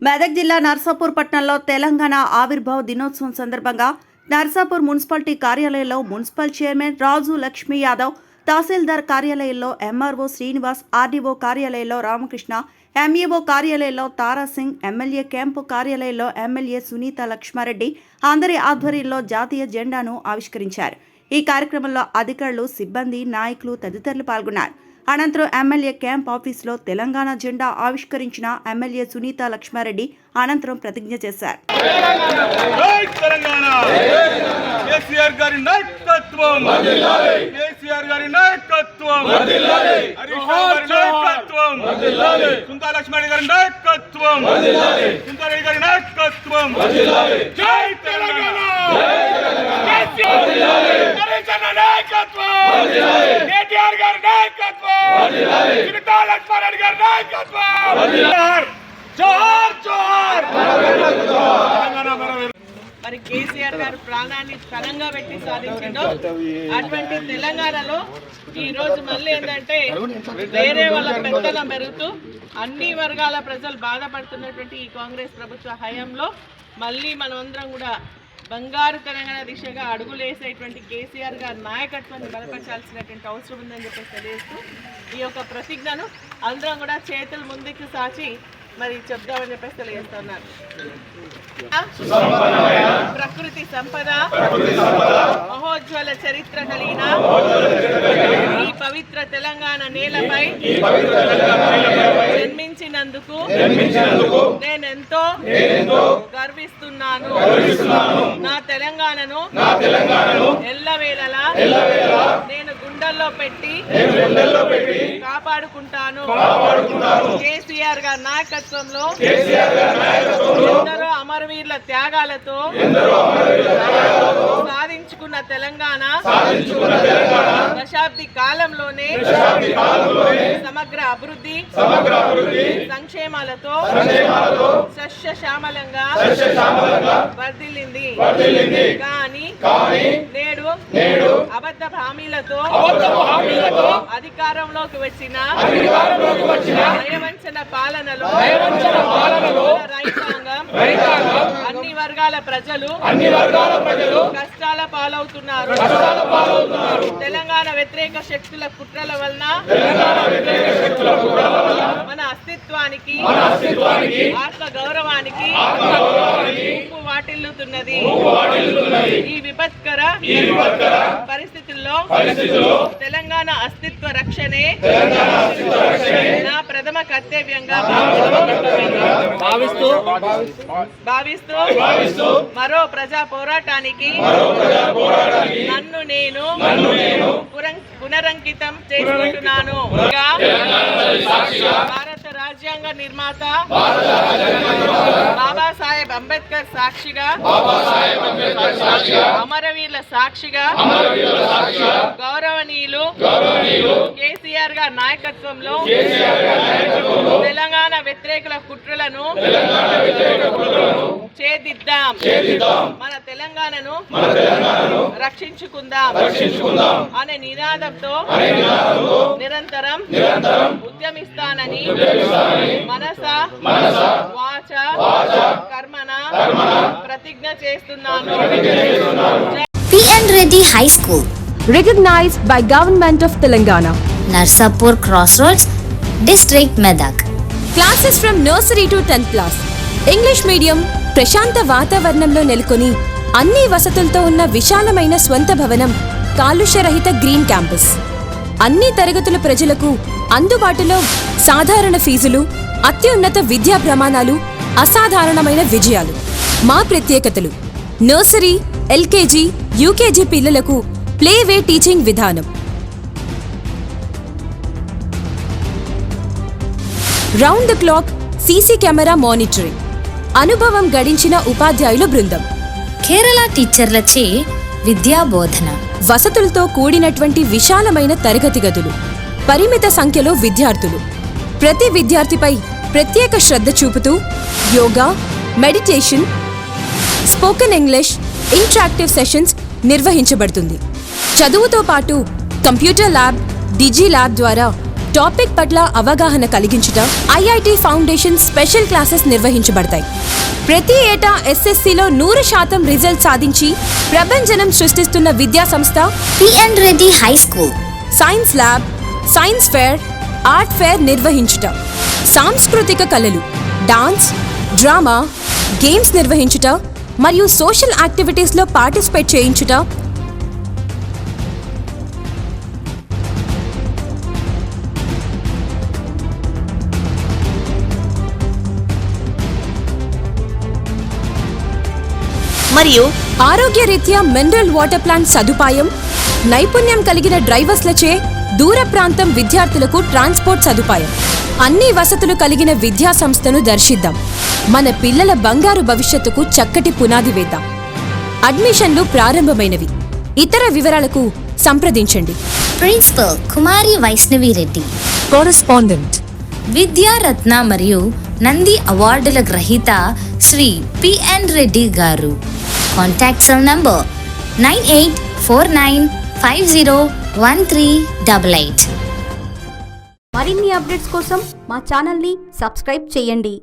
మెదక్ జిల్లా నర్సాపూర్ పట్టణంలో తెలంగాణ ఆవిర్భావ దినోత్సవం సందర్భంగా నర్సాపూర్ మున్సిపాలిటీ కార్యాలయంలో మున్సిపల్ చైర్మన్ రాజు లక్ష్మీ యాదవ్, తహసీల్దార్ కార్యాలయంలో ఎంఆర్ఓ శ్రీనివాస్, ఆర్డీఓ కార్యాలయంలో రామకృష్ణ, ఎంఈఓ కార్యాలయంలో తారాసింగ్, ఎమ్మెల్యే క్యాంపు కార్యాలయంలో ఎమ్మెల్యే సునీత లక్ష్మారెడ్డి అందరి ఆధ్వర్యంలో జాతీయ జెండాను ఆవిష్కరించారు. ఈ కార్యక్రమంలో అధికారులు, సిబ్బంది, నాయకులు తదితరులు పాల్గొన్నారు. అనంతరం ఎమ్మెల్యే క్యాంప్ ఆఫీసులో తెలంగాణ జెండా ఆవిష్కరించిన ఎమ్మెల్యే సునీత లక్ష్మారెడ్డి అనంతరం ప్రతిజ్ఞ చేశారు. మరి కేసీఆర్ గారు ప్రాణాన్ని స్థలంగా పెట్టి సాధించిండో అటువంటి తెలంగాణలో ఈ రోజు మళ్ళీ ఏంటంటే వేరే వాళ్ళ పెత్తనం పెరుగుతూ అన్ని వర్గాల ప్రజలు బాధపడుతున్నటువంటి ఈ కాంగ్రెస్ ప్రభుత్వ హయాంలో మళ్ళీ మనమందరం కూడా బంగారు తెలంగాణ దిశగా అడుగులేసేటువంటి కేసీఆర్ గారి నాయకత్వాన్ని బలపరచాల్సినటువంటి అవసరం ఉందని చెప్పేసి తెలియజేస్తూ ఈ యొక్క ప్రతిజ్ఞను అందరం కూడా చేతులు ముందుకు సాచి మరి చెప్దామని చెప్పేసి తెలియజేస్తున్నారు. ప్రకృతి సంపద మహోజ్వల చరిత్ర కలిగిన ఈ పవిత్ర తెలంగాణ నేలపై జన్మించినందుకు నేనెంతో గర్విస్తున్నాను. నా తెలంగాణను ఎల్లవేళలా నేను గుండెల్లో పెట్టి కాపాడుకుంటాను. కేసీఆర్ గారి నాయకత్వంలో ఎందరో అమరవీరుల త్యాగాలతో సాధించుకున్న తెలంగాణ దశాబ్ది కాలంలోనే సమగ్ర అభివృద్ధి సంక్షేమాలతో సస్యశ్యామలంగా వర్ధిల్లింది. కానీ నేడు అబద్ధ హామీలతో అధికారంలోకి వచ్చిన నయవంచన పాలనలో రైతాంగం అన్ని వర్గాల ప్రజలు కష్టాల పాలవుతున్నారు. తెలంగాణ వ్యతిరేక శక్తుల కుట్రల వలన మన అస్తిత్వానికి ఆత్మ గౌరవానికి ముప్పు వాటిల్లుతున్నది. ఈ విపత్కర పరిస్థితుల్లో తెలంగాణ అస్తిత్వ రక్షణే నా ప్రథమ కర్తవ్యంగా భావిస్తూ మరో ప్రజా పోరాటానికి నన్ను నేను పునరంకితం చేసుకుంటున్నాను. భారత రాజ్యాంగ నిర్మాత బాబాసాహెబ్ అంబేద్కర్ సాక్షిగా, అమరవీరుల సాక్షిగా గౌరవనీయులు కేసీఆర్ గారి నాయకత్వంలో తెలంగాణ వ్యతిరేకుల కుట్రలను ఛేదిద్దాం. మన తెలంగాణను రక్షించుకుందాం అనే నినాదంతో నిరంతరం ఉద్యమిస్తానని మనస వాచ కర్మణ ప్రతిజ్ఞ చేస్తున్నాను. P.N. Reddy High School, recognized by Government of Telangana, Narsapur Crossroads, District Medak. Classes from nursery to 10th class. English medium, ప్రశాంత వాతావరణంలో నెలకొని అన్ని వసతులతో ఉన్న విశాలమైన స్వంత భవనం, కాలుష్యరహిత గ్రీన్ క్యాంపస్. అన్ని తరగతుల ప్రజలకు అందుబాటులో సాధారణ ఫీజులు, అత్యున్నత విద్యా ప్రమాణాలు, అసాధారణమైన విజయాలు. మా ప్రత్యేకతలు: నర్సరీ, ఎల్కేజీ, యూకేజీ పిల్లలకు ప్లేవే టీచింగ్ విధానం, round the clock CC camera monitoring, అనుభవం గడించిన ఉపాధ్యాయుల బృందం, కేరళ టీచర్లచే విద్యా బోధన, వసతులతో కూడినటువంటి విశాలమైన తరగతి గదులు, పరిమిత సంఖ్యలో విద్యార్థులు. ప్రతి విద్యార్థిపై ప్రత్యేక శ్రద్ధ చూపుతూ yoga, meditation, spoken English, interactive sessions నిర్వహించబడుతుంది. చదువుతో పాటు కంప్యూటర్ ల్యాబ్, డిజి ల్యాబ్ ద్వారా టాపిక్ పట్ల అవగాహన కలిగించుట, ఐఐటి ఫౌండేషన్ స్పెషల్ క్లాసెస్ నిర్వహించబడతాయి. ప్రతి ఏటా ఎస్ఎస్సిలో 100% రిజల్ట్ సాధించి ప్రభంజనం సృష్టిస్తున్న విద్యా సంస్థ PN Reddy high school. Science lab, science fair, art fair నిర్వహించుట, సాంస్కృతిక కళలు, డాన్స్, డ్రామా, గేమ్స్ నిర్వహించుట మరియు సోషల్ యాక్టివిటీస్లో పార్టిసిపేట్ చేయించుట, మరియు ఆరోగ్యరీత్యా మినరల్ వాటర్ ప్లాంట్ సదుపాయం, నైపుణ్యం కలిగిన డ్రైవర్స్లచే దూర ప్రాంతం విద్యార్థులకు ట్రాన్స్పోర్ట్ సదుపాయం, అన్ని వసతులు కలిగిన విద్యా సంస్థను దర్శిద్దాం. మన పిల్లల బంగారు భవిష్యత్తుకు చక్కటి పునాది వేద్దాం. అడ్మిషన్లు ప్రారంభమైనవి. ఇతర వివరాలకు సంప్రదించండి. ప్రిన్సిపల్ కుమారి వైష్ణవి రెడ్డి, కరెస్పాండెంట్ విద్యారత్న మరియు నంది అవార్డుల గ్రహీత శ్రీ పిఎన్ రెడ్డి గారు. Contact cell number 9849501388. మరిన్ని అప్డేట్స్ కోసం మా ఛానల్ని సబ్స్క్రైబ్ చేయండి.